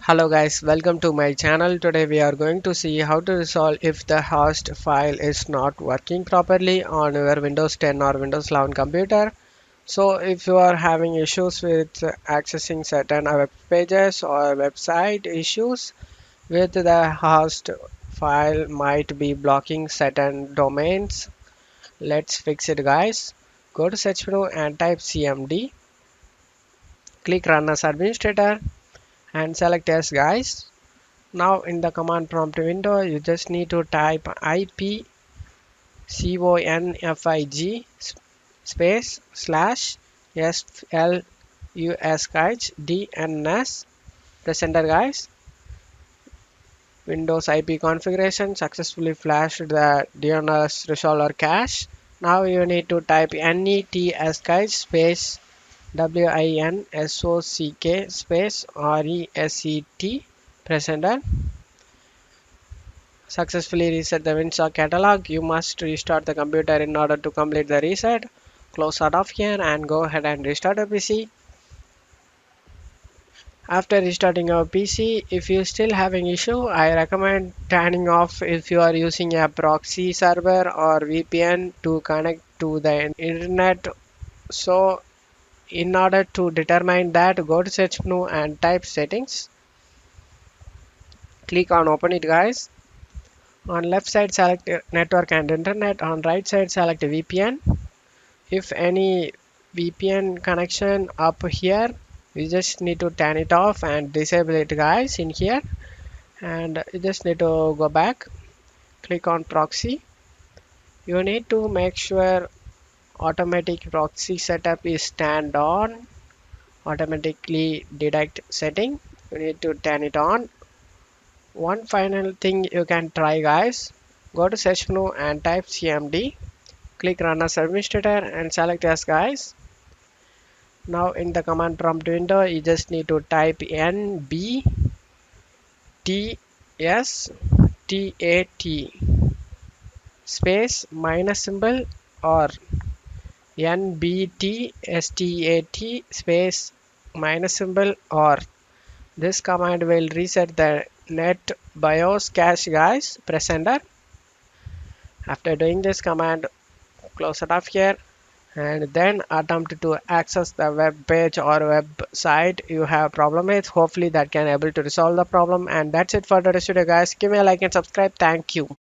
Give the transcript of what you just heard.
Hello guys, welcome to my channel. Today we are going to see how to resolve if the host file is not working properly on your Windows 10 or Windows 11 computer. So if you are having issues with accessing certain web pages or website issues with the host file might be blocking certain domains. Let's fix it guys. Go to search menu and type cmd. Click run as administrator and select yes guys. Now in the command prompt window, you just need to type IP config space slash slus guys dns. Press enter guys. Windows IP configuration successfully flashed the DNS resolver cache. Now you need to type nets guys space winsock space reset. Press enter. Successfully reset the Winsock catalog. You must restart the computer in order to complete the reset. Close out of here and go ahead and restart the PC. After restarting your PC, if you still having issue, I recommend turning off if you are using a proxy server or VPN to connect to the internet. So in order to determine that, go to search menu and type settings. Click on open it guys. On left side select network and internet. On right side select VPN. If any VPN connection up here, you just need to turn it off and disable it guys in here, and you just need to go back, click on proxy. You need to make sure automatic proxy setup is turned on, automatically detect setting, you need to turn it on. One final thing you can try guys, go to search menu and type cmd, click run as administrator and select yes guys. Now in the command prompt window, you just need to type nbtstat space minus symbol or nbtstat space minus symbol or. This command will reset the net BIOS cache guys. Press enter. After doing this command, close it off here and then attempt to access the web page or website you have problem with. Hopefully that can able to resolve the problem. And that's it for today's video guys. Give me a like and subscribe. Thank you.